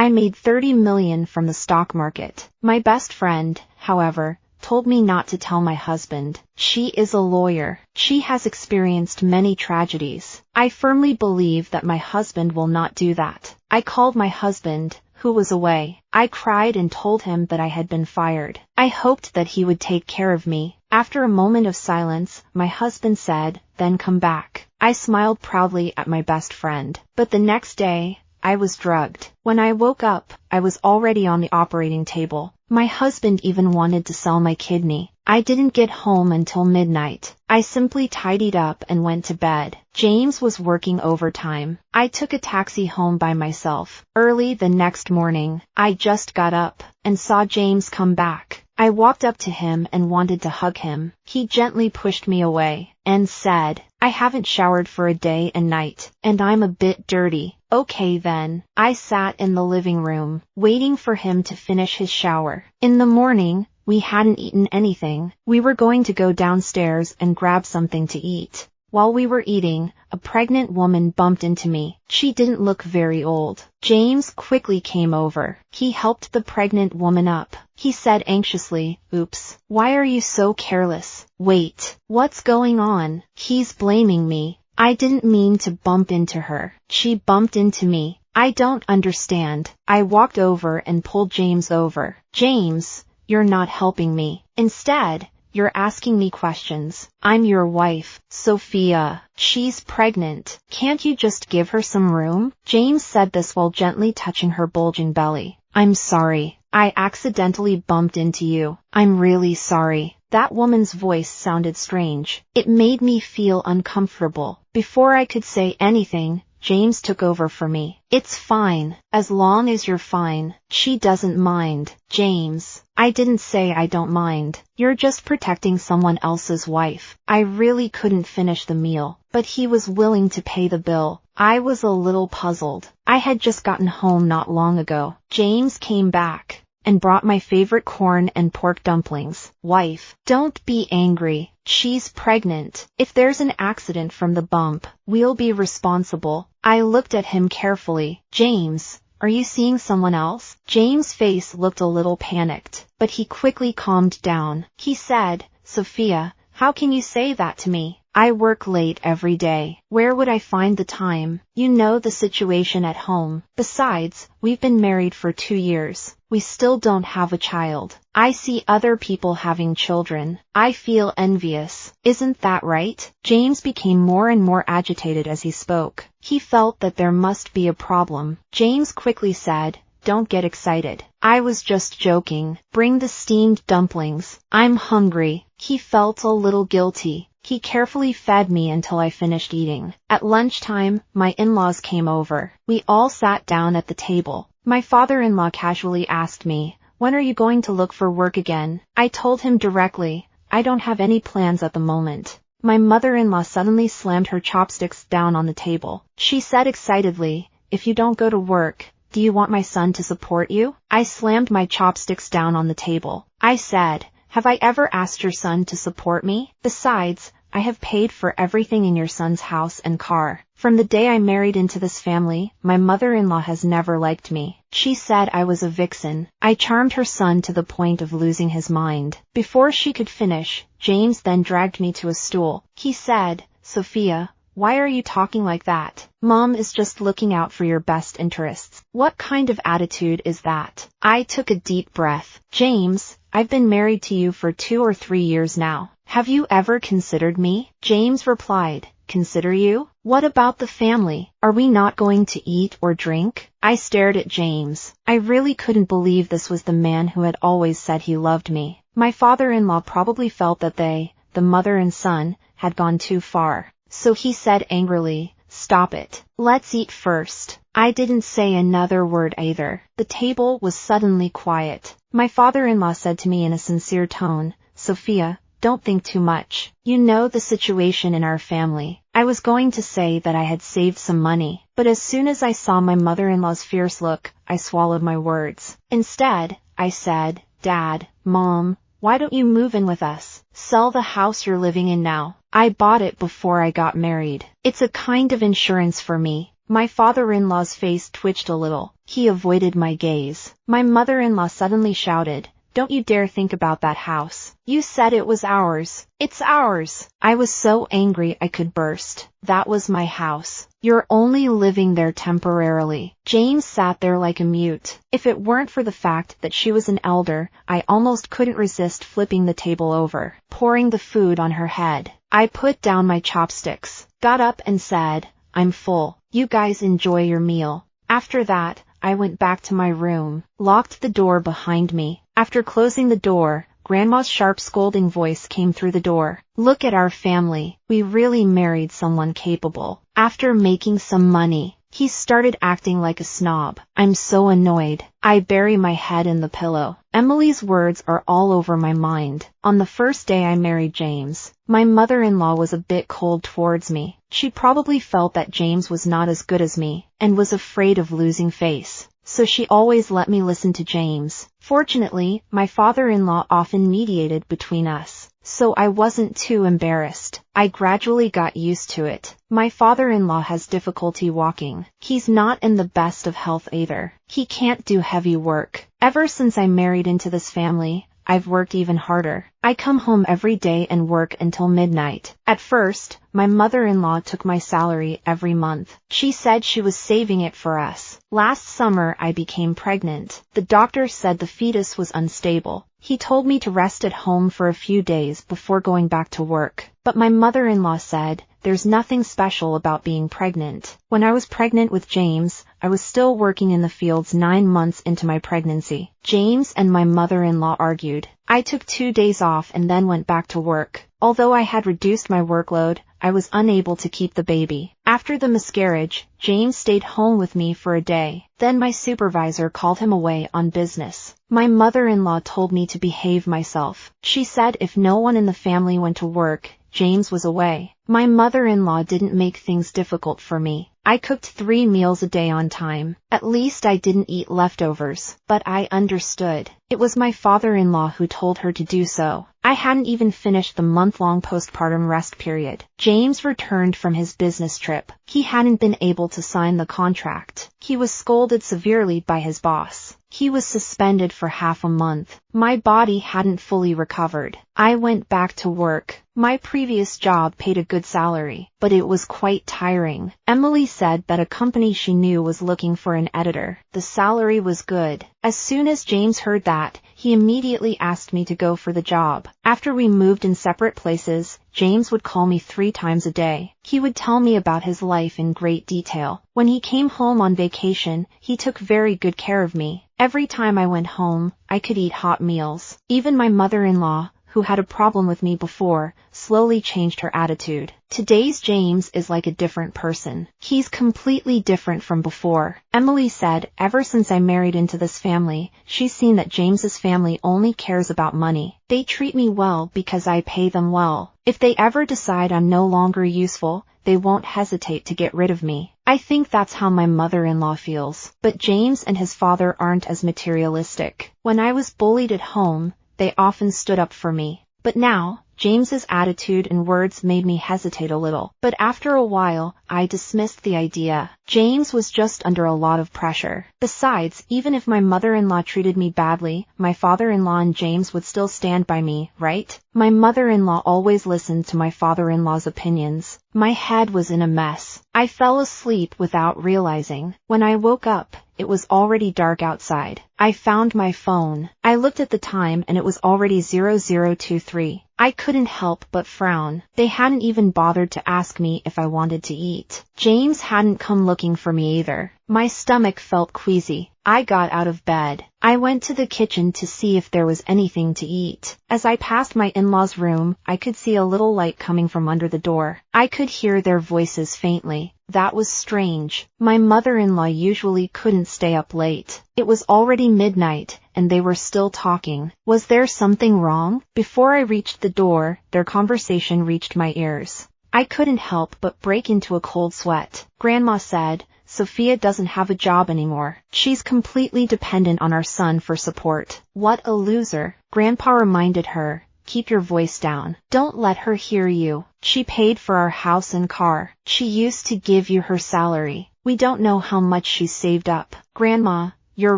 I made 30 million from the stock market. My best friend, however, told me not to tell my husband. She is a lawyer. She has experienced many tragedies. I firmly believe that my husband will not do that. I called my husband, who was away. I cried and told him that I had been fired. I hoped that he would take care of me. After a moment of silence, my husband said, "Then come back." I smiled proudly at my best friend. But the next day, I was drugged. When I woke up, I was already on the operating table. My husband even wanted to sell my kidney. I didn't get home until midnight. I simply tidied up and went to bed. James was working overtime. I took a taxi home by myself. Early the next morning, I just got up and saw James come back. I walked up to him and wanted to hug him. He gently pushed me away and said, "I haven't showered for a day and night, and I'm a bit dirty." Okay then. I sat in the living room, waiting for him to finish his shower. In the morning, we hadn't eaten anything. We were going to go downstairs and grab something to eat. While we were eating, a pregnant woman bumped into me. She didn't look very old. James quickly came over. He helped the pregnant woman up. He said anxiously, "Oops, why are you so careless? Wait, what's going on?" He's blaming me. I didn't mean to bump into her. She bumped into me. I don't understand. I walked over and pulled James over. "James, you're not helping me. Instead, you're asking me questions. I'm your wife, Sophia. She's pregnant. Can't you just give her some room?" James said this while gently touching her bulging belly. "I'm sorry. I accidentally bumped into you. I'm really sorry." That woman's voice sounded strange. It made me feel uncomfortable. Before I could say anything, James took over for me. "It's fine, as long as you're fine. She doesn't mind." "James, I didn't say I don't mind. You're just protecting someone else's wife." I really couldn't finish the meal, but he was willing to pay the bill. I was a little puzzled. I had just gotten home not long ago. James came back and brought my favorite corn and pork dumplings. "Wife, don't be angry. She's pregnant. If there's an accident from the bump, we'll be responsible." I looked at him carefully. "James, are you seeing someone else?" James' face looked a little panicked, but he quickly calmed down. He said, "Sophia, how can you say that to me? I work late every day. Where would I find the time? You know the situation at home. Besides, we've been married for 2 years. We still don't have a child. I see other people having children. I feel envious. Isn't that right?" James became more and more agitated as he spoke. He felt that there must be a problem. James quickly said, "Don't get excited. I was just joking. Bring the steamed dumplings. I'm hungry." He felt a little guilty. He carefully fed me until I finished eating. At lunchtime, my in-laws came over. We all sat down at the table. My father-in-law casually asked me, "When are you going to look for work again?" I told him directly, "I don't have any plans at the moment." My mother-in-law suddenly slammed her chopsticks down on the table. She said excitedly, "If you don't go to work, do you want my son to support you?" I slammed my chopsticks down on the table. I said, "Have I ever asked your son to support me? Besides, I have paid for everything in your son's house and car. From the day I married into this family, my mother-in-law has never liked me. She said I was a vixen. I charmed her son to the point of losing his mind." Before she could finish, James then dragged me to a stool. He said, "Sophia, why are you talking like that? Mom is just looking out for your best interests." What kind of attitude is that? I took a deep breath. "James, I've been married to you for 2 or 3 years now. Have you ever considered me?" James replied, "Consider you? What about the family? Are we not going to eat or drink?" I stared at James. I really couldn't believe this was the man who had always said he loved me. My father-in-law probably felt that they, the mother and son, had gone too far. So he said angrily, "Stop it. Let's eat first." I didn't say another word either. The table was suddenly quiet. My father-in-law said to me in a sincere tone, "Sophia, don't think too much. You know the situation in our family." I was going to say that I had saved some money, but as soon as I saw my mother-in-law's fierce look, I swallowed my words. Instead, I said, "Dad, Mom, why don't you move in with us? Sell the house you're living in now. I bought it before I got married. It's a kind of insurance for me. My father-in-law's face twitched a little. He avoided my gaze. My mother-in-law suddenly shouted, "Don't you dare think about that house. You said it was ours. It's ours." I was so angry I could burst. That was my house. You're only living there temporarily. James sat there like a mute. If it weren't for the fact that she was an elder, I almost couldn't resist flipping the table over, pouring the food on her head. I put down my chopsticks, got up and said, "I'm full. You guys enjoy your meal." After that, I went back to my room, locked the door behind me. After closing the door, Grandma's sharp scolding voice came through the door. "Look at our family. We really married someone capable. After making some money, he started acting like a snob. I'm so annoyed. I bury my head in the pillow. Emily's words are all over my mind. On the first day I married James, my mother-in-law was a bit cold towards me. She probably felt that James was not as good as me, and was afraid of losing face. So she always let me listen to James. Fortunately, my father-in-law often mediated between us, so I wasn't too embarrassed. I gradually got used to it. My father-in-law has difficulty walking. He's not in the best of health either. He can't do heavy work. Ever since I married into this family, I've worked even harder. I come home every day and work until midnight. At first, my mother-in-law took my salary every month. She said she was saving it for us. Last summer I became pregnant. The doctor said the fetus was unstable. He told me to rest at home for a few days before going back to work. But my mother-in-law said, "There's nothing special about being pregnant." When I was pregnant with James, I was still working in the fields 9 months into my pregnancy. James and my mother-in-law argued. I took 2 days off and then went back to work. Although I had reduced my workload, I was unable to keep the baby. After the miscarriage, James stayed home with me for a day. Then my supervisor called him away on business. My mother-in-law told me to behave myself. She said if no one in the family went to work, James was away. My mother-in-law didn't make things difficult for me. I cooked 3 meals a day on time. At least I didn't eat leftovers. But I understood. It was my father-in-law who told her to do so. I hadn't even finished the month-long postpartum rest period. James returned from his business trip. He hadn't been able to sign the contract. He was scolded severely by his boss. He was suspended for half a month. My body hadn't fully recovered. I went back to work. My previous job paid a good salary, but it was quite tiring. Emily said that a company she knew was looking for an editor. The salary was good. As soon as James heard that, he immediately asked me to go for the job. After we moved in separate places, James would call me 3 times a day. He would tell me about his life in great detail. When he came home on vacation, he took very good care of me. Every time I went home, I could eat hot meals. Even my mother-in-law, who had a problem with me before, slowly changed her attitude. Today's James is like a different person. He's completely different from before. Emily said, ever since I married into this family, she's seen that James's family only cares about money. They treat me well because I pay them well. If they ever decide I'm no longer useful, they won't hesitate to get rid of me. I think that's how my mother-in-law feels. But James and his father aren't as materialistic. When I was bullied at home, they often stood up for me. But now, James's attitude and words made me hesitate a little. But after a while, I dismissed the idea. James was just under a lot of pressure. Besides, even if my mother-in-law treated me badly, my father-in-law and James would still stand by me, right? My mother-in-law always listened to my father-in-law's opinions. My head was in a mess. I fell asleep without realizing. When I woke up, it was already dark outside. I found my phone. I looked at the time and it was already 0023. I couldn't help but frown. They hadn't even bothered to ask me if I wanted to eat. James hadn't come looking for me either. My stomach felt queasy. I got out of bed. I went to the kitchen to see if there was anything to eat. As I passed my in-laws' room, I could see a little light coming from under the door. I could hear their voices faintly. That was strange. My mother-in-law usually couldn't stay up late. It was already midnight, and they were still talking. Was there something wrong? Before I reached the door, their conversation reached my ears. I couldn't help but break into a cold sweat. Grandma said, Sophia doesn't have a job anymore. She's completely dependent on our son for support. What a loser. Grandpa reminded her, keep your voice down. Don't let her hear you. She paid for our house and car. She used to give you her salary. We don't know how much she's saved up. Grandma, you're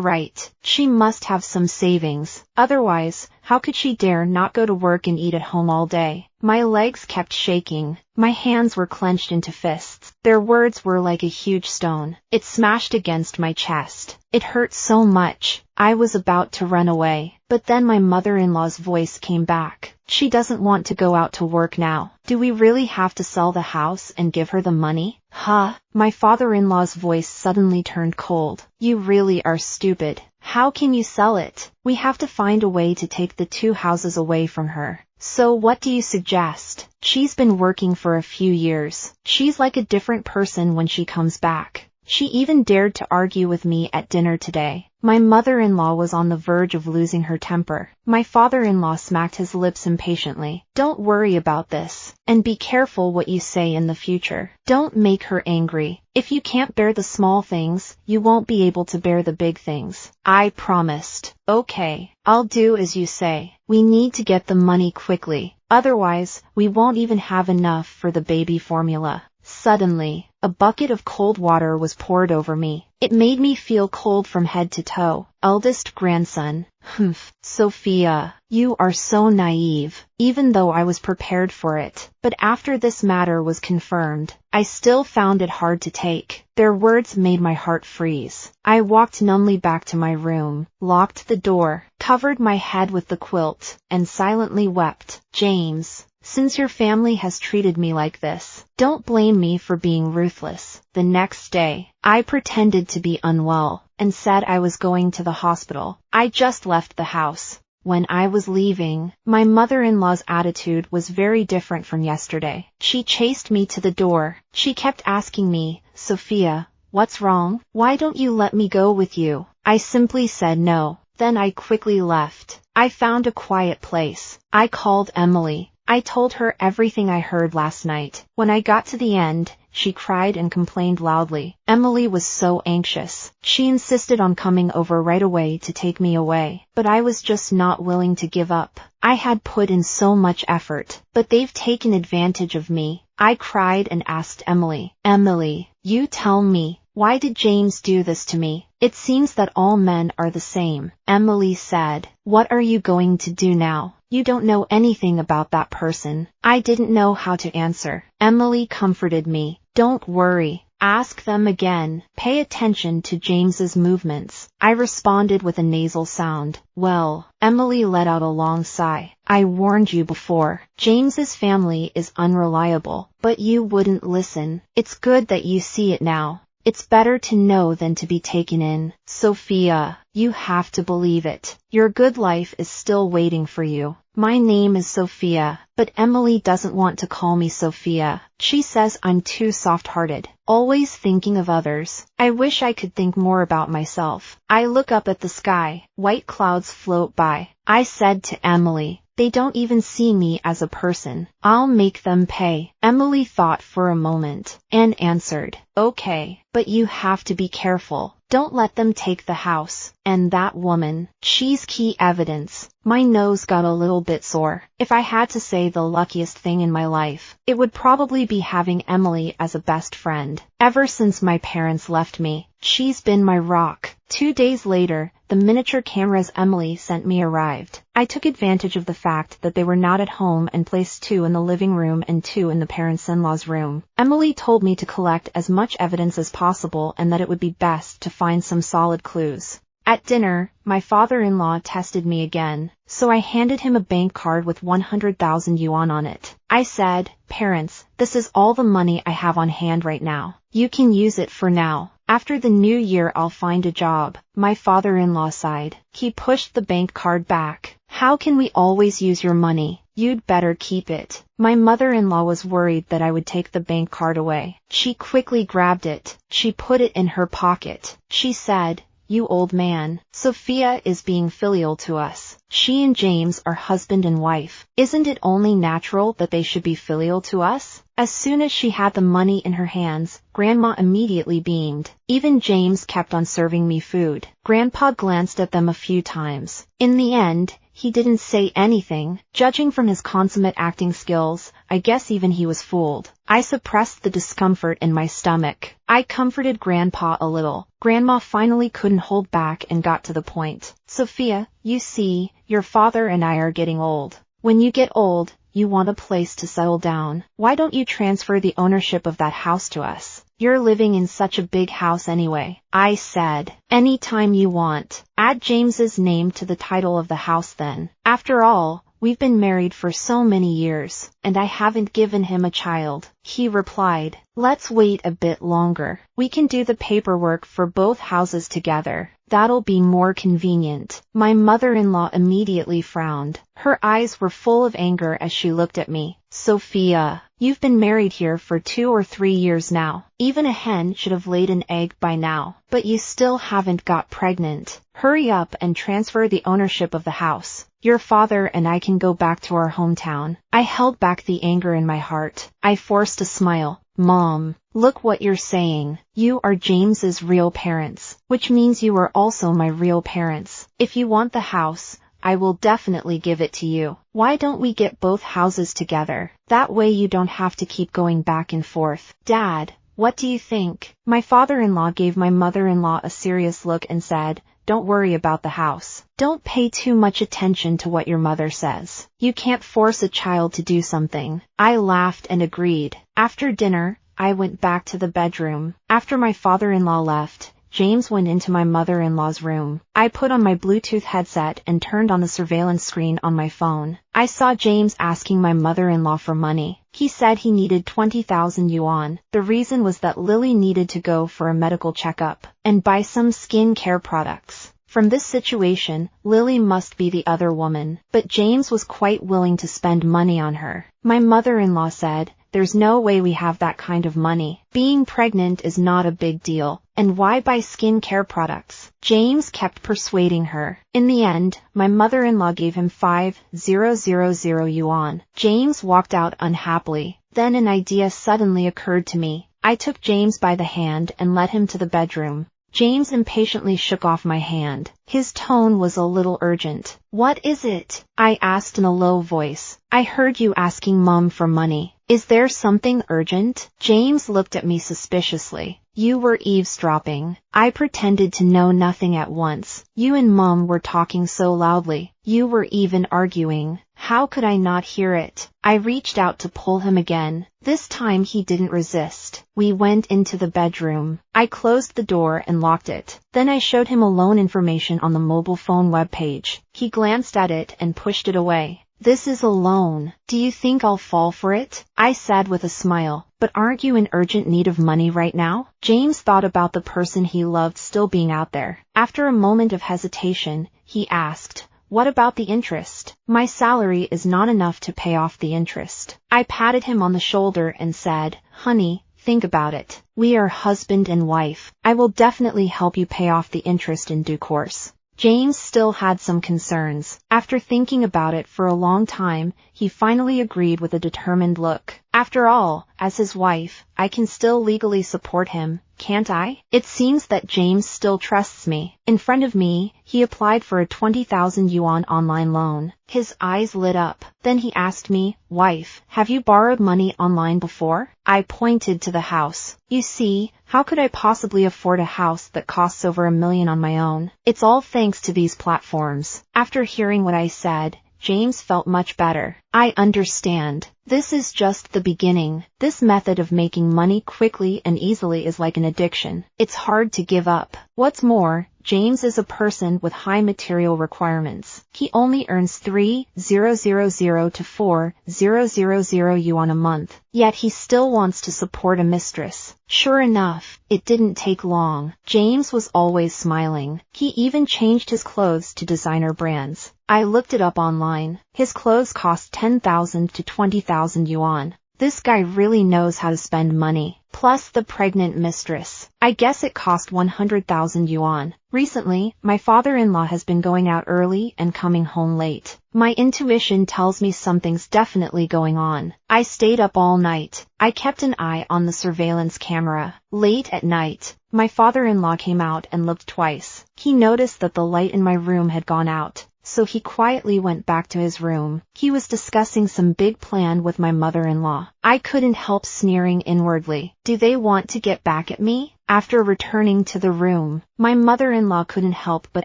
right. She must have some savings. Otherwise, how could she dare not go to work and eat at home all day? My legs kept shaking. My hands were clenched into fists. Their words were like a huge stone. It smashed against my chest. It hurt so much. I was about to run away. But then my mother-in-law's voice came back. She doesn't want to go out to work now. Do we really have to sell the house and give her the money? Huh? My father-in-law's voice suddenly turned cold. You really are stupid. How can you sell it? We have to find a way to take the 2 houses away from her. So what do you suggest? She's been working for a few years. She's like a different person when she comes back. She even dared to argue with me at dinner today. My mother-in-law was on the verge of losing her temper. My father-in-law smacked his lips impatiently. Don't worry about this. And be careful what you say in the future. Don't make her angry. If you can't bear the small things, you won't be able to bear the big things. I promised. Okay, I'll do as you say. We need to get the money quickly. Otherwise, we won't even have enough for the baby formula. Suddenly, a bucket of cold water was poured over me. It made me feel cold from head to toe. Eldest grandson. Humph. Sophia, you are so naive. Even though I was prepared for it. But after this matter was confirmed, I still found it hard to take. Their words made my heart freeze. I walked numbly back to my room, locked the door, covered my head with the quilt, and silently wept. James, since your family has treated me like this, don't blame me for being ruthless. The next day, I pretended to be unwell, and said I was going to the hospital. I just left the house. When I was leaving, my mother-in-law's attitude was very different from yesterday. She chased me to the door. She kept asking me, Sophia, what's wrong? Why don't you let me go with you? I simply said no. Then I quickly left. I found a quiet place. I called Emily. I told her everything I heard last night. When I got to the end, she cried and complained loudly. Emily was so anxious. She insisted on coming over right away to take me away. But I was just not willing to give up. I had put in so much effort. But they've taken advantage of me. I cried and asked Emily, Emily, you tell me, why did James do this to me? It seems that all men are the same. Emily said, what are you going to do now? You don't know anything about that person. I didn't know how to answer. Emily comforted me. Don't worry. Ask them again. Pay attention to James's movements. I responded with a nasal sound. Well, Emily let out a long sigh. I warned you before. James's family is unreliable, but you wouldn't listen. It's good that you see it now. It's better to know than to be taken in. Sophia, you have to believe it. Your good life is still waiting for you. My name is Sophia, but Emily doesn't want to call me Sophia. She says I'm too soft-hearted, always thinking of others. I wish I could think more about myself. I look up at the sky. White clouds float by. I said to Emily, they don't even see me as a person. I'll make them pay. Emily thought for a moment, and answered, okay, but you have to be careful. Don't let them take the house. And that woman, she's key evidence. My nose got a little bit sore. If I had to say the luckiest thing in my life, it would probably be having Emily as a best friend. Ever since my parents left me, she's been my rock. 2 days later, the miniature cameras Emily sent me arrived. I took advantage of the fact that they were not at home and placed 2 in the living room and 2 in the parents-in-law's room. Emily told me to collect as much evidence as possible and that it would be best to find some solid clues. At dinner, my father-in-law tested me again, so I handed him a bank card with 100,000 yuan on it. I said, parents, this is all the money I have on hand right now. You can use it for now. After the new year I'll find a job. My father-in-law sighed. He pushed the bank card back. How can we always use your money? You'd better keep it. My mother-in-law was worried that I would take the bank card away. She quickly grabbed it. She put it in her pocket. She said, you old man, Sophia is being filial to us. She and James are husband and wife. Isn't it only natural that they should be filial to us? As soon as she had the money in her hands, Grandma immediately beamed. Even James kept on serving me food. Grandpa glanced at them a few times. In the end, he didn't say anything. Judging from his consummate acting skills, I guess even he was fooled. I suppressed the discomfort in my stomach. I comforted Grandpa a little. Grandma finally couldn't hold back and got to the point. Sophia, you see, your father and I are getting old. When you get old, you want a place to settle down. Why don't you transfer the ownership of that house to us? You're living in such a big house anyway. I said, anytime you want. Add James's name to the title of the house then. After all, we've been married for so many years, and I haven't given him a child. He replied, let's wait a bit longer. We can do the paperwork for both houses together. That'll be more convenient. My mother-in-law immediately frowned. Her eyes were full of anger as she looked at me. Sophia, you've been married here for 2 or 3 years now. Even a hen should have laid an egg by now. But you still haven't got pregnant. Hurry up and transfer the ownership of the house. Your father and I can go back to our hometown. I held back the anger in my heart. I forced a smile. Mom, look what you're saying. You are James's real parents, which means you are also my real parents. If you want the house, I will definitely give it to you. Why don't we get both houses together? That way you don't have to keep going back and forth. Dad, what do you think? My father-in-law gave my mother-in-law a serious look and said, don't worry about the house. Don't pay too much attention to what your mother says. You can't force a child to do something. I laughed and agreed. After dinner, I went back to the bedroom. After my father-in-law left, James went into my mother-in-law's room. I put on my Bluetooth headset and turned on the surveillance screen on my phone. I saw James asking my mother-in-law for money. He said he needed 20,000 yuan. The reason was that Lily needed to go for a medical checkup and buy some skin care products. From this situation, Lily must be the other woman, but James was quite willing to spend money on her. My mother-in-law said, there's no way we have that kind of money. Being pregnant is not a big deal, and why buy skin care products? James kept persuading her. In the end, my mother-in-law gave him 5,000 yuan. James walked out unhappily. Then an idea suddenly occurred to me. I took James by the hand and led him to the bedroom. James impatiently shook off my hand. His tone was a little urgent. What is it? I asked in a low voice. I heard you asking Mom for money. Is there something urgent? James looked at me suspiciously. You were eavesdropping. I pretended to know nothing at once. You and Mom were talking so loudly. You were even arguing. How could I not hear it? I reached out to pull him again. This time he didn't resist. We went into the bedroom. I closed the door and locked it. Then I showed him a loan information on the mobile phone webpage. He glanced at it and pushed it away. This is a loan. Do you think I'll fall for it? I said with a smile. But aren't you in urgent need of money right now? James thought about the person he loved still being out there. After a moment of hesitation, he asked, what about the interest? My salary is not enough to pay off the interest. I patted him on the shoulder and said, honey, think about it. We are husband and wife. I will definitely help you pay off the interest in due course. James still had some concerns. After thinking about it for a long time, he finally agreed with a determined look. After all, as his wife, I can still legally support him, can't I? It seems that James still trusts me. In front of me, he applied for a 20,000 yuan online loan. His eyes lit up. Then he asked me, wife, have you borrowed money online before? I pointed to the house. You see, how could I possibly afford a house that costs over $1 million on my own? It's all thanks to these platforms. After hearing what I said, James felt much better. I understand. This is just the beginning. This method of making money quickly and easily is like an addiction. It's hard to give up. What's more, James is a person with high material requirements. He only earns 3,000 to 4,000 yuan a month. Yet he still wants to support a mistress. Sure enough, it didn't take long. James was always smiling. He even changed his clothes to designer brands. I looked it up online. His clothes cost 10,000 to 20,000 yuan. This guy really knows how to spend money. Plus the pregnant mistress. I guess it cost 100,000 yuan. Recently, my father-in-law has been going out early and coming home late. My intuition tells me something's definitely going on. I stayed up all night. I kept an eye on the surveillance camera. Late at night, my father-in-law came out and looked twice. He noticed that the light in my room had gone out, so he quietly went back to his room. He was discussing some big plan with my mother-in-law. I couldn't help sneering inwardly. Do they want to get back at me? After returning to the room, my mother-in-law couldn't help but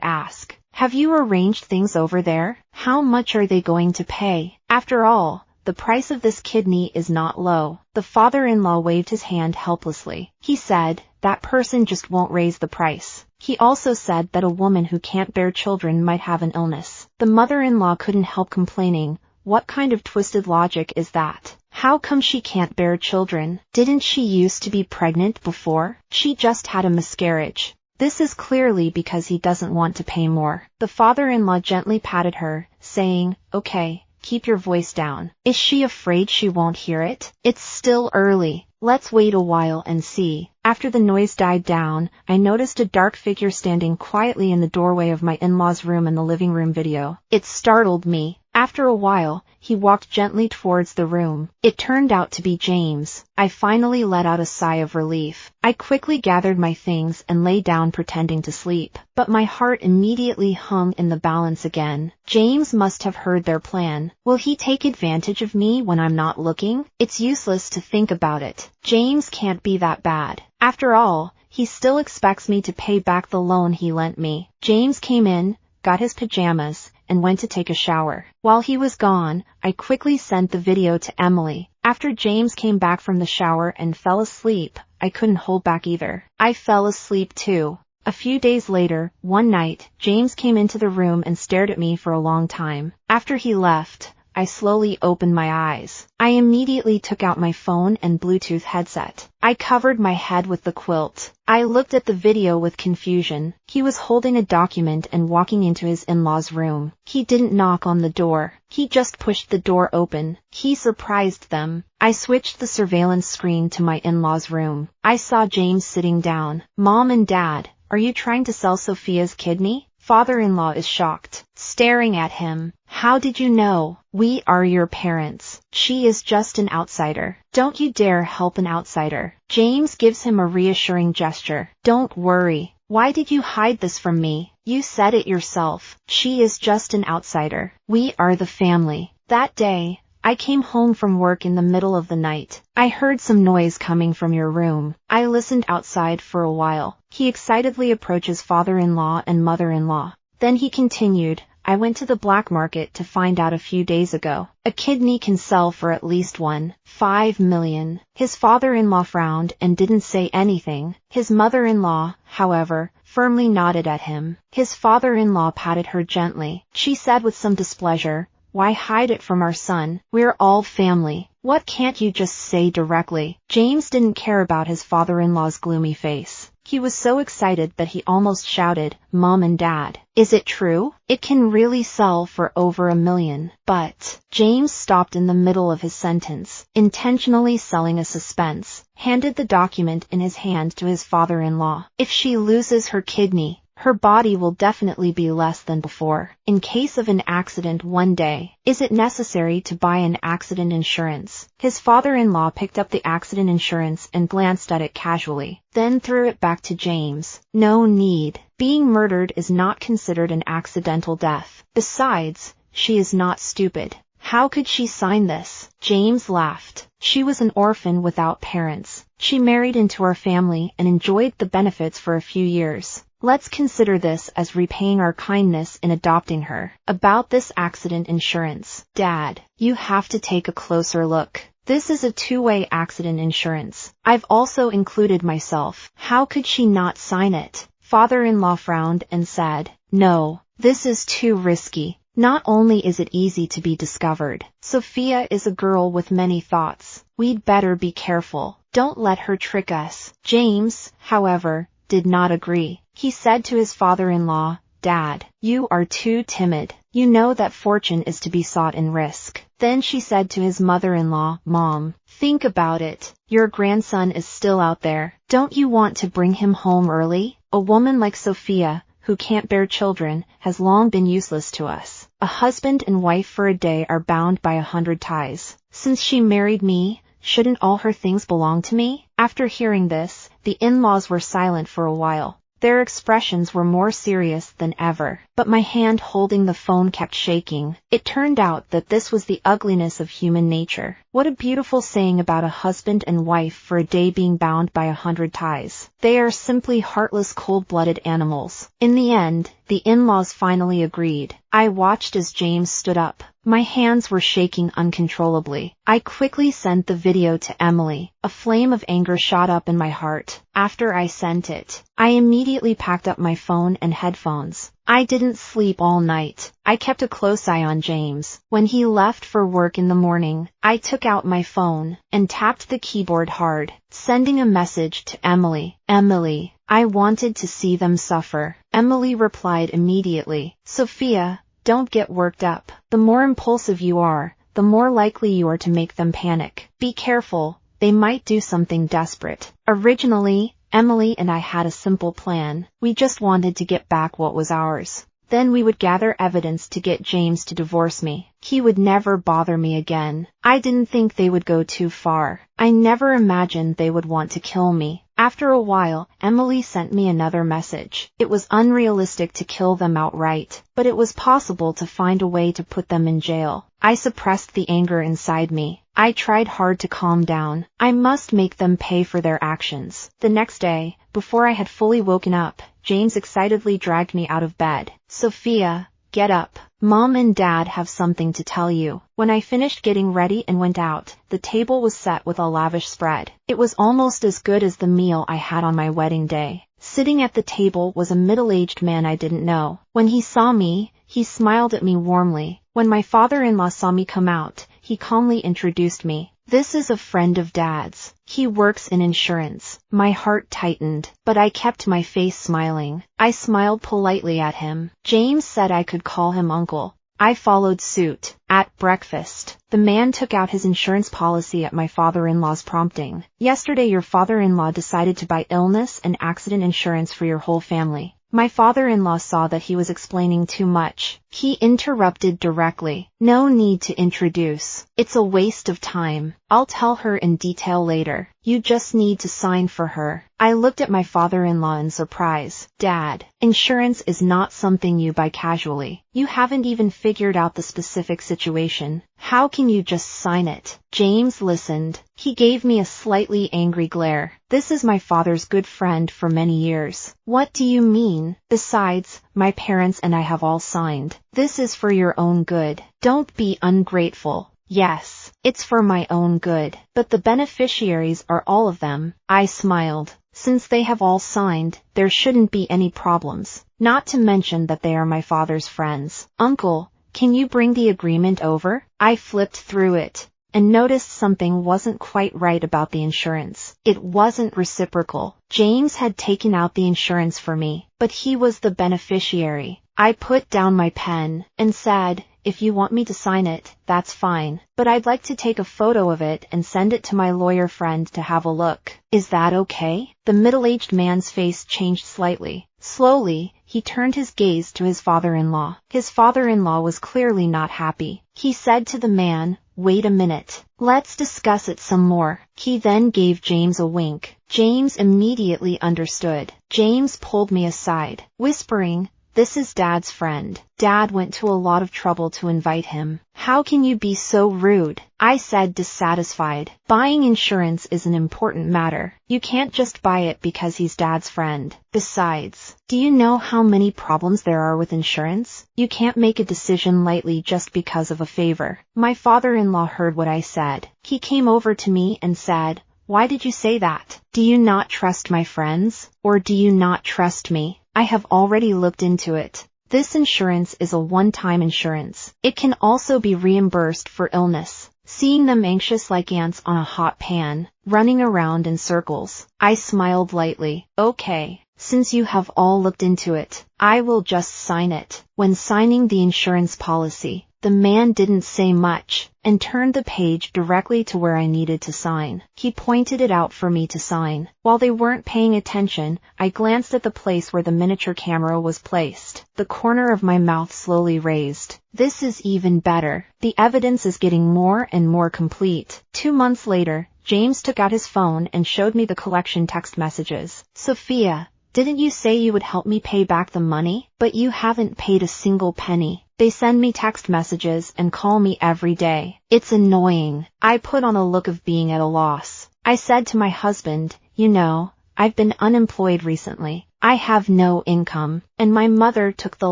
ask, "Have you arranged things over there? How much are they going to pay? After all, the price of this kidney is not low." The father-in-law waved his hand helplessly. He said, "That person just won't raise the price." He also said that a woman who can't bear children might have an illness. The mother-in-law couldn't help complaining, "What kind of twisted logic is that? How come she can't bear children? Didn't she used to be pregnant before? She just had a miscarriage." This is clearly because he doesn't want to pay more. The father-in-law gently patted her, saying, "Okay, keep your voice down." Is she afraid she won't hear it? It's still early. Let's wait a while and see. After the noise died down, I noticed a dark figure standing quietly in the doorway of my in-laws' room in the living room video. It startled me. After a while, he walked gently towards the room. It turned out to be James. I finally let out a sigh of relief. I quickly gathered my things and lay down pretending to sleep. But my heart immediately hung in the balance again. James must have heard their plan. Will he take advantage of me when I'm not looking? It's useless to think about it. James can't be that bad. After all, he still expects me to pay back the loan he lent me. James came in, got his pajamas, and went to take a shower. While he was gone, I quickly sent the video to Emily. After James came back from the shower and fell asleep, I couldn't hold back either. I fell asleep too. A few days later, one night, James came into the room and stared at me for a long time. After he left, I slowly opened my eyes. I immediately took out my phone and Bluetooth headset. I covered my head with the quilt. I looked at the video with confusion. He was holding a document and walking into his in-laws' room. He didn't knock on the door. He just pushed the door open. He surprised them. I switched the surveillance screen to my in-laws' room. I saw James sitting down. "Mom and Dad, are you trying to sell Sophia's kidney?" Father-in-law is shocked, staring at him. "How did you know? We are your parents. She is just an outsider. Don't you dare help an outsider." James gives him a reassuring gesture. "Don't worry. Why did you hide this from me? You said it yourself. She is just an outsider. We are the family." That day, I came home from work in the middle of the night. I heard some noise coming from your room. I listened outside for a while. He excitedly approaches father-in-law and mother-in-law. Then he continued, "I went to the black market to find out a few days ago. A kidney can sell for at least 1.5 million. His father-in-law frowned and didn't say anything. His mother-in-law, however, firmly nodded at him. His father-in-law patted her gently. She said with some displeasure, "Why hide it from our son? We're all family. What can't you just say directly?" James didn't care about his father-in-law's gloomy face. He was so excited that he almost shouted, "Mom and Dad, is it true? It can really sell for over 1 million. But James stopped in the middle of his sentence, intentionally selling a suspense, handed the document in his hand to his father-in-law. "If she loses her kidney, her body will definitely be less than before. In case of an accident one day, is it necessary to buy an accident insurance?" His father-in-law picked up the accident insurance and glanced at it casually, then threw it back to James. "No need. Being murdered is not considered an accidental death. Besides, she is not stupid. How could she sign this?" James laughed. "She was an orphan without parents. She married into our family and enjoyed the benefits for a few years. Let's consider this as repaying our kindness in adopting her. About this accident insurance, Dad, you have to take a closer look. This is a two-way accident insurance. I've also included myself. How could she not sign it?" Father-in-law frowned and said, "No, this is too risky. Not only is it easy to be discovered, Sophia is a girl with many thoughts. We'd better be careful. Don't let her trick us." James, however, did not agree. He said to his father-in-law, Dad, you are too timid. You know that fortune is to be sought in risk. Then she said to his mother-in-law, Mom, think about it. Your grandson is still out there. Don't you want to bring him home early? A woman like Sophia, who can't bear children, has long been useless to us. A husband and wife for a day are bound by 100 ties. Since she married me, shouldn't all her things belong to me? After hearing this, the in-laws were silent for a while. Their expressions were more serious than ever, but my hand holding the phone kept shaking. It turned out that this was the ugliness of human nature. What a beautiful saying about a husband and wife for a day being bound by 100 ties. They are simply heartless, cold-blooded animals. In the end, the in-laws finally agreed. I watched as James stood up. My hands were shaking uncontrollably. I quickly sent the video to Emily. A flame of anger shot up in my heart. After I sent it, I immediately packed up my phone and headphones. I didn't sleep all night. I kept a close eye on James. When he left for work in the morning, I took out my phone and tapped the keyboard hard, sending a message to Emily. Emily, I wanted to see them suffer. Emily replied immediately. Sophia, don't get worked up. The more impulsive you are, the more likely you are to make them panic. Be careful, they might do something desperate. Originally, Emily and I had a simple plan. We just wanted to get back what was ours. Then we would gather evidence to get James to divorce me. He would never bother me again. I didn't think they would go too far. I never imagined they would want to kill me. After a while, Emily sent me another message. It was unrealistic to kill them outright, but it was possible to find a way to put them in jail. I suppressed the anger inside me. I tried hard to calm down. I must make them pay for their actions. The next day, before I had fully woken up, James excitedly dragged me out of bed. Sophia, get up. Mom and Dad have something to tell you. When I finished getting ready and went out, the table was set with a lavish spread. It was almost as good as the meal I had on my wedding day. Sitting at the table was a middle-aged man I didn't know. When he saw me, he smiled at me warmly. When my father-in-law saw me come out, he calmly introduced me. This is a friend of Dad's. He works in insurance. My heart tightened, but I kept my face smiling. I smiled politely at him. James said I could call him Uncle. I followed suit. At breakfast, the man took out his insurance policy at my father-in-law's prompting. Yesterday your father-in-law decided to buy illness and accident insurance for your whole family. My father-in-law saw that he was explaining too much. He interrupted directly. No need to introduce. It's a waste of time. I'll tell her in detail later. You just need to sign for her. I looked at my father-in-law in surprise. Dad, insurance is not something you buy casually. You haven't even figured out the specific situation. How can you just sign it? James listened. He gave me a slightly angry glare. This is my father's good friend for many years. What do you mean? Besides, my parents and I have all signed. This is for your own good. Don't be ungrateful. Yes, it's for my own good. But the beneficiaries are all of them. I smiled. Since they have all signed, there shouldn't be any problems. Not to mention that they are my father's friends. Uncle, can you bring the agreement over? I flipped through it and noticed something wasn't quite right about the insurance. It wasn't reciprocal. James had taken out the insurance for me, but he was the beneficiary. I put down my pen and said, if you want me to sign it, that's fine, but I'd like to take a photo of it and send it to my lawyer friend to have a look. Is that okay? The middle-aged man's face changed slightly. Slowly, he turned his gaze to his father-in-law. His father-in-law was clearly not happy. He said to the man, wait a minute. Let's discuss it some more. He then gave James a wink. James immediately understood. James pulled me aside, whispering, this is Dad's friend. Dad went to a lot of trouble to invite him. How can you be so rude? I said, dissatisfied. Buying insurance is an important matter. You can't just buy it because he's Dad's friend. Besides, do you know how many problems there are with insurance? You can't make a decision lightly just because of a favor. My father-in-law heard what I said. He came over to me and said, why did you say that? Do you not trust my friends? Or do you not trust me? I have already looked into it. This insurance is a one-time insurance. It can also be reimbursed for illness. Seeing them anxious like ants on a hot pan, running around in circles, I smiled lightly. Okay, since you have all looked into it, I will just sign it. When signing the insurance policy, the man didn't say much, and turned the page directly to where I needed to sign. He pointed it out for me to sign. While they weren't paying attention, I glanced at the place where the miniature camera was placed. The corner of my mouth slowly raised. This is even better. The evidence is getting more and more complete. 2 months later, James took out his phone and showed me the collection text messages. Sophia, didn't you say you would help me pay back the money? But you haven't paid a single penny. They send me text messages and call me every day. It's annoying. I put on a look of being at a loss. I said to my husband, you know, I've been unemployed recently. I have no income, and my mother took the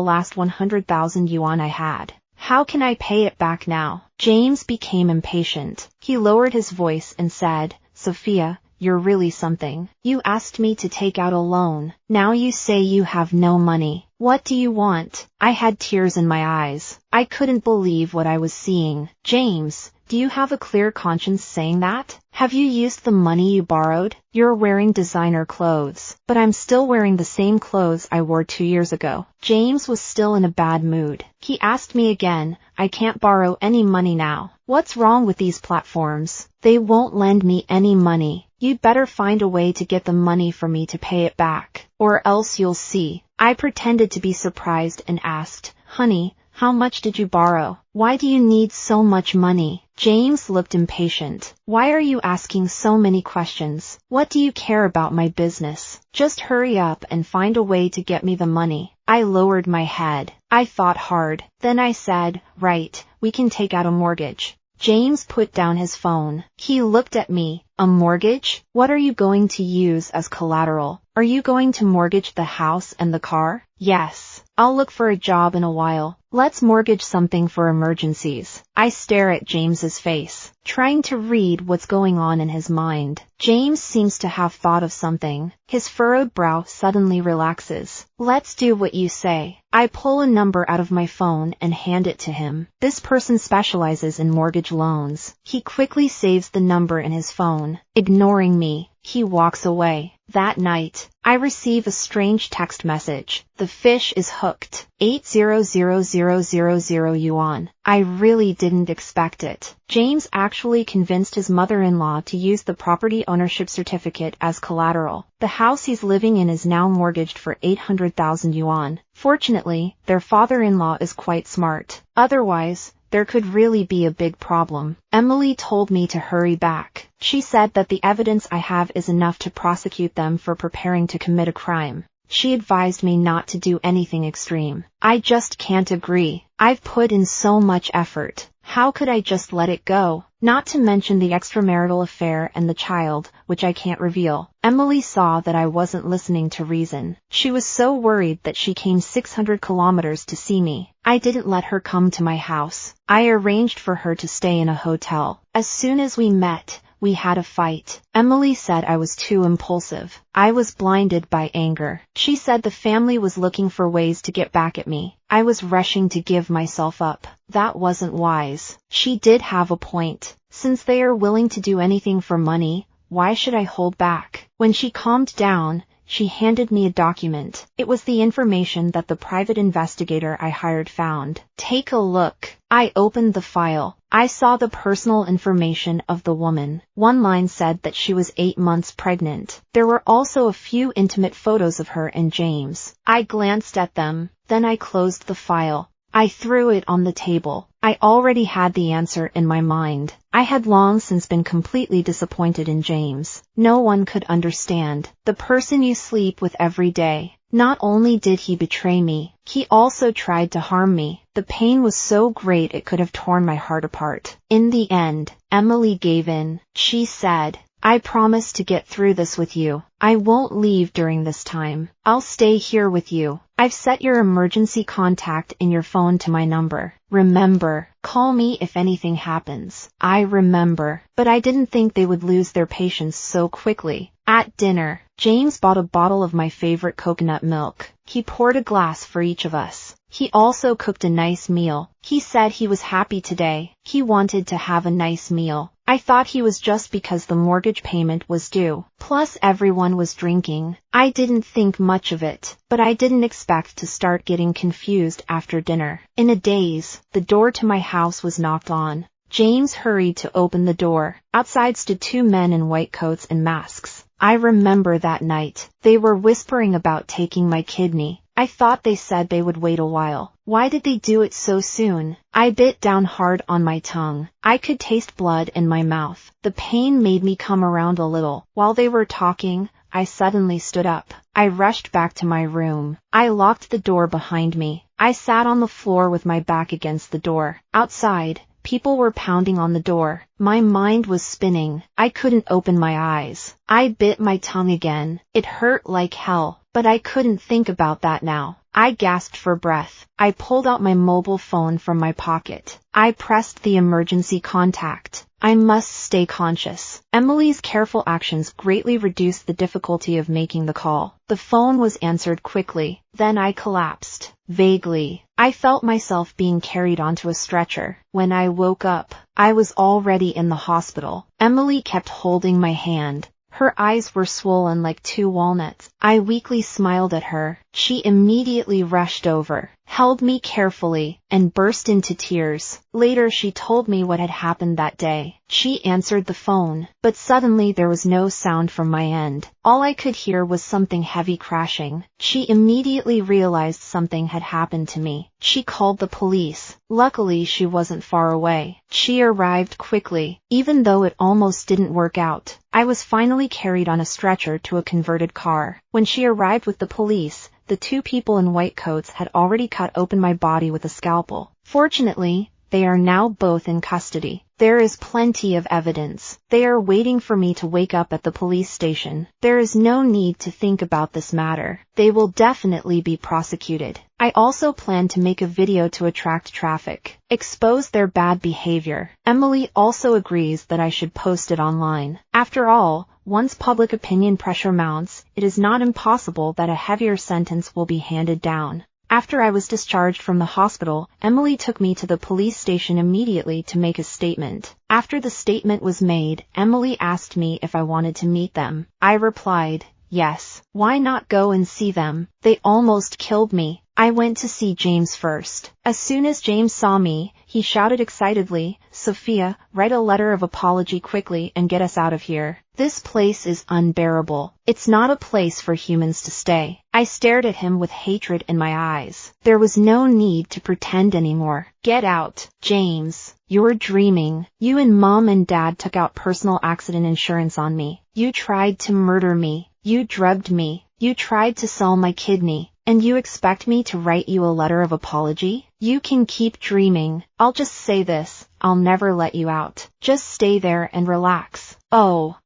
last 100,000 yuan I had. How can I pay it back now? James became impatient. He lowered his voice and said, Sophia, you're really something. You asked me to take out a loan. Now you say you have no money. What do you want? I had tears in my eyes. I couldn't believe what I was seeing. James, do you have a clear conscience saying that? Have you used the money you borrowed? You're wearing designer clothes, but I'm still wearing the same clothes I wore 2 years ago. James was still in a bad mood. He asked me again, I can't borrow any money now. What's wrong with these platforms? They won't lend me any money. You'd better find a way to get the money for me to pay it back, or else you'll see. I pretended to be surprised and asked, honey, how much did you borrow? Why do you need so much money? James looked impatient. Why are you asking so many questions? What do you care about my business? Just hurry up and find a way to get me the money. I lowered my head. I thought hard. Then I said, right, we can take out a mortgage. James put down his phone. He looked at me. A mortgage? What are you going to use as collateral? Are you going to mortgage the house and the car? Yes. I'll look for a job in a while. Let's mortgage something for emergencies. I stare at James's face, trying to read what's going on in his mind. James seems to have thought of something. His furrowed brow suddenly relaxes. Let's do what you say. I pull a number out of my phone and hand it to him. This person specializes in mortgage loans. He quickly saves the number in his phone. Ignoring me, he walks away. That night, I receive a strange text message. The fish is hooked. 80,000 yuan. I really didn't expect it. James actually convinced his mother-in-law to use the property ownership certificate as collateral. The house he's living in is now mortgaged for 800,000 yuan. Fortunately, their father-in-law is quite smart. Otherwise, there could really be a big problem. Emily told me to hurry back. She said that the evidence I have is enough to prosecute them for preparing to commit a crime. She advised me not to do anything extreme. I just can't agree. I've put in so much effort. How could I just let it go? Not to mention the extramarital affair and the child, which I can't reveal. Emily saw that I wasn't listening to reason. She was so worried that she came 600 kilometers to see me. I didn't let her come to my house. I arranged for her to stay in a hotel. As soon as we met, we had a fight. Emily said I was too impulsive. I was blinded by anger. She said the family was looking for ways to get back at me. I was rushing to give myself up. That wasn't wise. She did have a point. Since they are willing to do anything for money, why should I hold back? When she calmed down, she handed me a document. It was the information that the private investigator I hired found. Take a look. I opened the file. I saw the personal information of the woman. One line said that she was 8 months pregnant. There were also a few intimate photos of her and James. I glanced at them, then I closed the file. I threw it on the table. I already had the answer in my mind. I had long since been completely disappointed in James. No one could understand. The person you sleep with every day. Not only did he betray me, he also tried to harm me. The pain was so great it could have torn my heart apart. In the end, Emily gave in. She said, I promise to get through this with you. I won't leave during this time. I'll stay here with you. I've set your emergency contact in your phone to my number. Remember, call me if anything happens. I remember, but I didn't think they would lose their patience so quickly. At dinner, James bought a bottle of my favorite coconut milk. He poured a glass for each of us. He also cooked a nice meal. He said he was happy today. He wanted to have a nice meal. I thought he was just because the mortgage payment was due. Plus everyone was drinking. I didn't think much of it, but I didn't expect to start getting confused after dinner. In a daze, the door to my house was knocked on. James hurried to open the door. Outside stood two men in white coats and masks. I remember that night. They were whispering about taking my kidney. I thought they said they would wait a while. Why did they do it so soon? I bit down hard on my tongue. I could taste blood in my mouth. The pain made me come around a little. While they were talking, I suddenly stood up. I rushed back to my room. I locked the door behind me. I sat on the floor with my back against the door. Outside, people were pounding on the door. My mind was spinning. I couldn't open my eyes. I bit my tongue again. It hurt like hell, but I couldn't think about that now. I gasped for breath. I pulled out my mobile phone from my pocket. I pressed the emergency contact. I must stay conscious. Emily's careful actions greatly reduced the difficulty of making the call. The phone was answered quickly. Then I collapsed. Vaguely, I felt myself being carried onto a stretcher. When I woke up, I was already in the hospital. Emily kept holding my hand. Her eyes were swollen like two walnuts. I weakly smiled at her. She immediately rushed over, held me carefully, and burst into tears. Later she told me what had happened that day. She answered the phone, but suddenly there was no sound from my end. All I could hear was something heavy crashing. She immediately realized something had happened to me. She called the police. Luckily she wasn't far away. She arrived quickly, even though it almost didn't work out. I was finally carried on a stretcher to a converted car. When she arrived with the police, the two people in white coats had already cut open my body with a scalpel. Fortunately, they are now both in custody. There is plenty of evidence. They are waiting for me to wake up at the police station. There is no need to think about this matter. They will definitely be prosecuted. I also plan to make a video to attract traffic, expose their bad behavior. Emily also agrees that I should post it online. After all, once public opinion pressure mounts, it is not impossible that a heavier sentence will be handed down. After I was discharged from the hospital, Emily took me to the police station immediately to make a statement. After the statement was made, Emily asked me if I wanted to meet them. I replied, yes. Why not go and see them? They almost killed me. I went to see James first. As soon as James saw me, he shouted excitedly, Sophia, write a letter of apology quickly and get us out of here. This place is unbearable. It's not a place for humans to stay. I stared at him with hatred in my eyes. There was no need to pretend anymore. Get out, James. You're dreaming. You and Mom and Dad took out personal accident insurance on me. You tried to murder me. You drugged me. You tried to sell my kidney. And you expect me to write you a letter of apology? You can keep dreaming. I'll just say this. I'll never let you out. Just stay there and relax. Oh,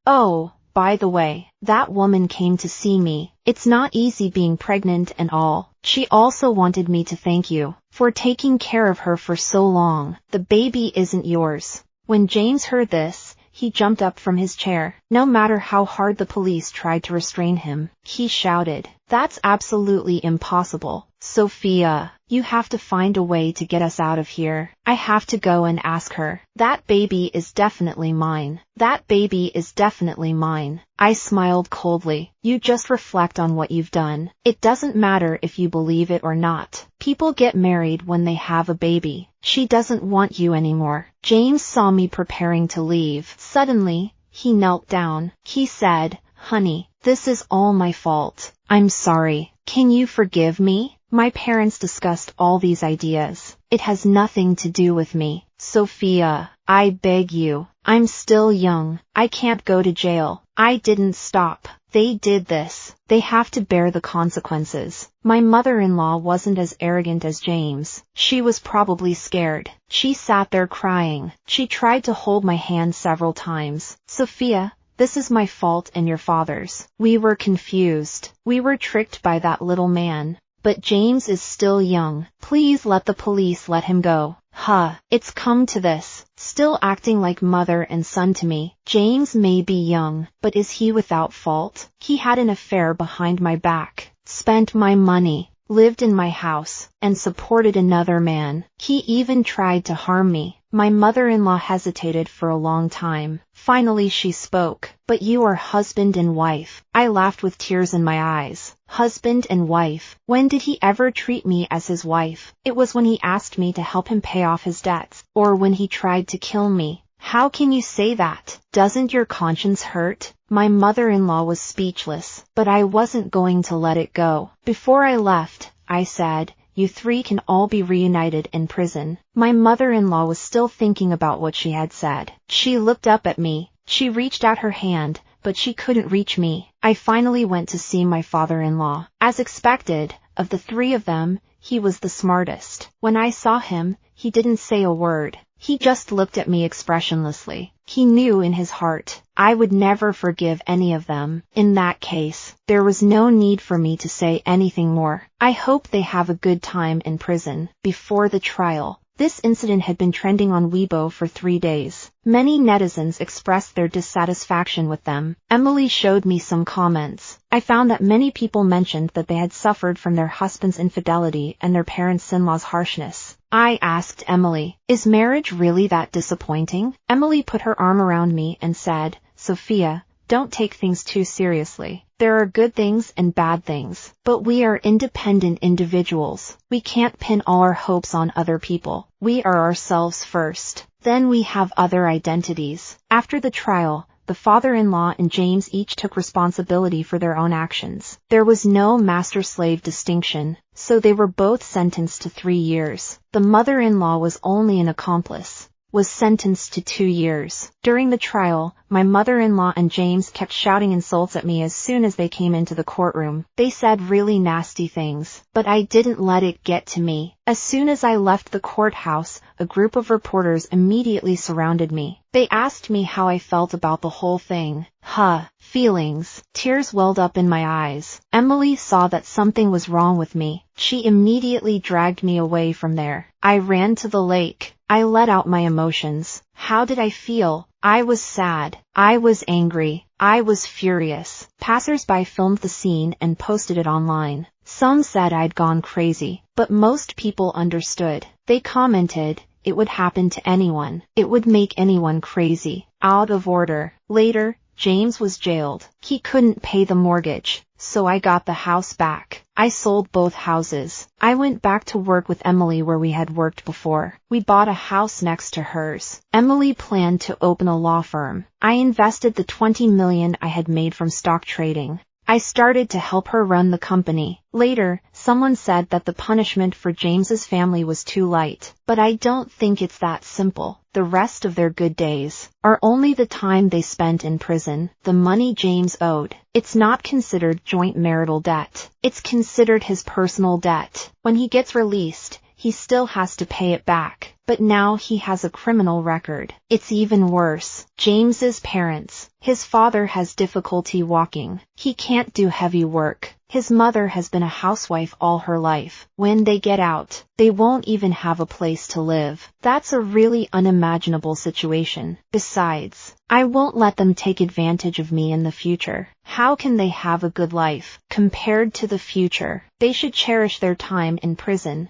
by the way, that woman came to see me. It's not easy being pregnant and all. She also wanted me to thank you for taking care of her for so long. The baby isn't yours. When James heard this, he jumped up from his chair. No matter how hard the police tried to restrain him, he shouted, "That's absolutely impossible. Sophia, you have to find a way to get us out of here. I have to go and ask her. That baby is definitely mine. That baby is definitely mine." I smiled coldly. You just reflect on what you've done. It doesn't matter if you believe it or not. People get married when they have a baby. She doesn't want you anymore. James saw me preparing to leave. Suddenly, he knelt down. He said, "Honey, this is all my fault. I'm sorry. Can you forgive me?" My parents discussed all these ideas. It has nothing to do with me. Sophia, I beg you. I'm still young. I can't go to jail. I didn't stop. They did this. They have to bear the consequences. My mother-in-law wasn't as arrogant as James. She was probably scared. She sat there crying. She tried to hold my hand several times. Sophia, this is my fault and your father's. We were confused. We were tricked by that little man. But James is still young. Please let the police let him go. It's come to this. Still acting like mother and son to me. James may be young, but is he without fault? He had an affair behind my back. Spent my money. lived in my house, and supported another man. He even tried to harm me. My mother-in-law hesitated for a long time. Finally she spoke. But you are husband and wife. I laughed with tears in my eyes. Husband and wife. When did he ever treat me as his wife? It was when he asked me to help him pay off his debts, or when he tried to kill me. How can you say that? Doesn't your conscience hurt? My mother-in-law was speechless, but I wasn't going to let it go. Before I left, I said, you three can all be reunited in prison. My mother-in-law was still thinking about what she had said. She looked up at me. She reached out her hand, but she couldn't reach me. I finally went to see my father-in-law. As expected, of the three of them, he was the smartest. When I saw him, he didn't say a word. He just looked at me expressionlessly. He knew in his heart, I would never forgive any of them. In that case, there was no need for me to say anything more. I hope they have a good time in prison. Before the trial, this incident had been trending on Weibo for 3 days. Many netizens expressed their dissatisfaction with them. Emily showed me some comments. I found that many people mentioned that they had suffered from their husband's infidelity and their parents-in-law's harshness. I asked Emily, is marriage really that disappointing? Emily put her arm around me and said, Sophia, don't take things too seriously. There are good things and bad things, but we are independent individuals. We can't pin all our hopes on other people. We are ourselves first. Then we have other identities. After the trial, the father-in-law and James each took responsibility for their own actions. There was no master-slave distinction, so they were both sentenced to 3 years. The mother-in-law was only an accomplice, was sentenced to 2 years. During the trial, my mother-in-law and James kept shouting insults at me as soon as they came into the courtroom. They said really nasty things, but I didn't let it get to me. As soon as I left the courthouse, a group of reporters immediately surrounded me. They asked me how I felt about the whole thing. Feelings. Tears welled up in my eyes. Emily saw that something was wrong with me. She immediately dragged me away from there. I ran to the lake. I let out my emotions. How did I feel? I was sad. I was angry. I was furious. Passers-by filmed the scene and posted it online. Some said I'd gone crazy, but most people understood. They commented, it would happen to anyone. It would make anyone crazy. Out of order. Later, James was jailed. He couldn't pay the mortgage, so I got the house back. I sold both houses. I went back to work with Emily where we had worked before. We bought a house next to hers. Emily planned to open a law firm. I invested the $20 million I had made from stock trading. I started to help her run the company. Later, someone said that the punishment for James's family was too light, but I don't think it's that simple. The rest of their good days are only the time they spent in prison. The money James owed, it's not considered joint marital debt. It's considered his personal debt. When he gets released, he still has to pay it back. But now he has a criminal record. It's even worse. James's parents. His father has difficulty walking. He can't do heavy work. His mother has been a housewife all her life. When they get out, they won't even have a place to live. That's a really unimaginable situation. Besides, I won't let them take advantage of me in the future. How can they have a good life compared to the future? They should cherish their time in prison.